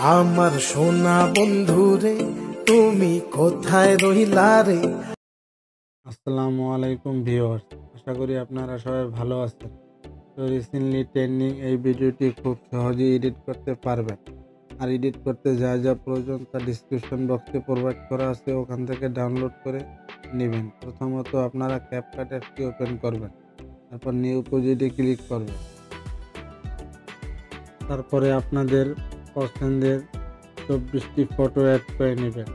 আমার সোনা বন্ধুরে তুমি কোথায় রইলা রে। আসসালামু আলাইকুম ভিউয়ার্স, আশা করি আপনারা সবাই ভালো আছেন। তো রিসেন্টলি ট্রেন্ডিং এই ভিডিওটি খুব সহজেই এডিট করতে পারবেন। আর এডিট করতে যা যা প্রয়োজন তা ডিসক্রিপশন বক্সে প্রোভাইড করা আছে, ওখান থেকে ডাউনলোড করে নেবেন। প্রথমত আপনারা CapCut অ্যাপটি ওপেন করবেন, তারপর নিউ প্রজেক্টে ক্লিক করবেন। তারপরে আপনাদের পছন্দের 24টি ফটো অ্যাড করে নেবেন।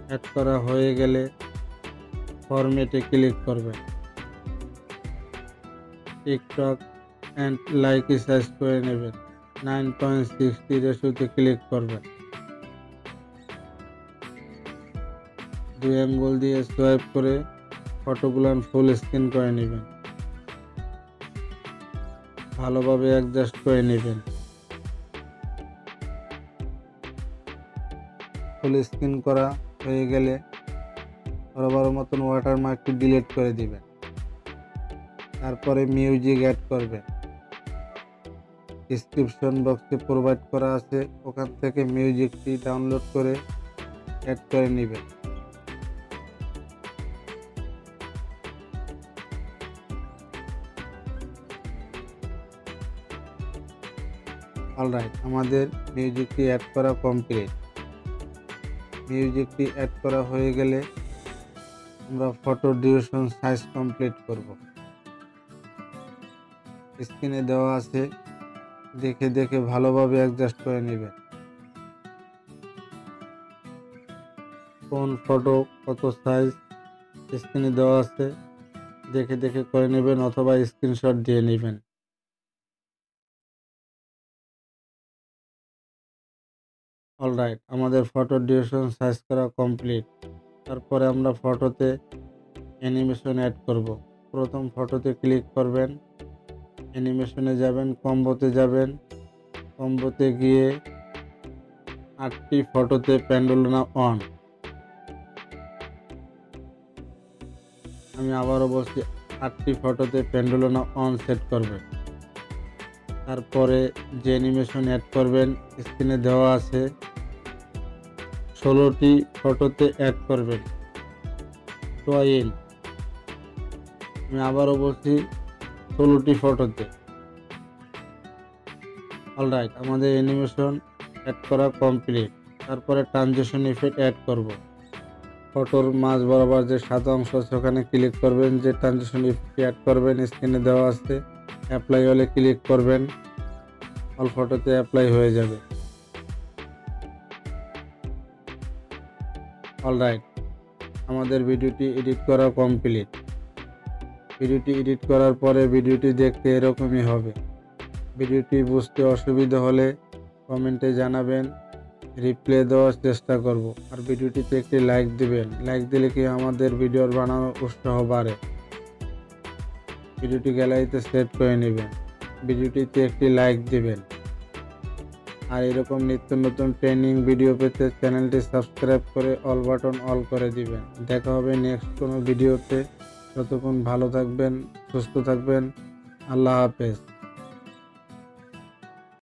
অ্যাড করা হয়ে গেলে ফরম্যাটে ক্লিক করবেন। টিকটক অ্যান্ড লাইকি সাইজ করে নেবেন। 9:60 রেশিওতে ক্লিক করবেন। 2 আঙ্গুল দিয়ে সোয়াইপ করে ফটোগুলো ফুল স্ক্রিন করে নেবেন। ভালোভাবে অ্যাডজাস্ট করে নেবেন। ফুল স্ক্রিন করা হয়ে গেলে বরাবর মতন ওয়াটারমার্কটি ডিলিট করে দিবেন। তারপরে মিউজিক অ্যাড করবেন। ডিসক্রিপশন বক্সে প্রোভাইড করা আছে, ওখান থেকে মিউজিকটি ডাউনলোড করে অ্যাড করে নেবেন। অলরাইট, আমাদের মিউজিকটি অ্যাড করা কমপ্লিট। মিউজিকটি অ্যাড করা হয়ে গেলে আমরা ফটো ডিউরেশন সাইজ কমপ্লিট করব। স্ক্রিনে দেওয়া আছে, দেখে দেখে ভালোভাবে অ্যাডজাস্ট করে নেবেন। কোন ফটো কত সাইজ স্ক্রিনে দেওয়া আছে, দেখে দেখে করে নেবেন, অথবা স্ক্রিনশট দিয়ে নেবেন। অলরাইট, আমাদের ফটো ডিউরেশন সাইজ করা কমপ্লিট। তারপরে আমরা ফটোতে অ্যানিমেশন অ্যাড করব। প্রথম ফটোতে ক্লিক করবেন, অ্যানিমেশনে যাবেন, কম্বোতে যাবেন। কম্বোতে গিয়ে 8টি ফটোতে পেন্ডুলাম অন। আমি আবারও বলছি, 8টি ফটোতে পেন্ডুলাম অন সেট করবেন। তারপরে যে অ্যানিমেশন অ্যাড করবেন স্ক্রিনে দেওয়া আছে, 16টি ফটোতে অ্যাড করবেন। টয়েল, আমি আবারও বলছি 16টি ফটোতে। অলরাইট, আমাদের অ্যানিমেশন অ্যাড করা কমপ্লিট। তারপরে ট্রানজিশন ইফেক্ট অ্যাড করব। ফটোর মাঝ বরাবর যে সাদা অংশ আছে ওখানে ক্লিক করবেন, যে ট্রানজিশন ইফেক্ট অ্যাড করবেন স্ক্রিনে দেওয়া আছে, অ্যাপ্লাই হলে ক্লিক করবেন। অল ফটোতে অ্যাপ্লাই হয়ে যাবে। অলরাইট, আমাদের ভিডিওটি এডিট করা কমপ্লিট। ভিডিওটি এডিট করার পরে ভিডিওটি দেখতে এরকমই হবে। ভিডিওটি বুঝতে অসুবিধা হলে কমেন্টে জানাবেন, রিপ্লাই দেওয়ার চেষ্টা করব। আর ভিডিওটিতে একটি লাইক দিবেন। লাইক দিলে কি আমাদের ভিডিওর বানানোর উৎসাহ বাড়ে। ভিডিওটি গ্যালারিতে সেভ করে নেবেন। ভিডিওটিতে একটি লাইক দিবেন। আর এরকম নিত্য নতুন ট্রেনিং ভিডিও পেতে চ্যানেলটি সাবস্ক্রাইব করে অল বাটন অল করে দিবেন। দেখা হবে নেক্সট কোনো ভিডিওতে। ততক্ষণ ভালো থাকবেন, সুস্থ থাকবেন। আল্লাহ হাফেজ।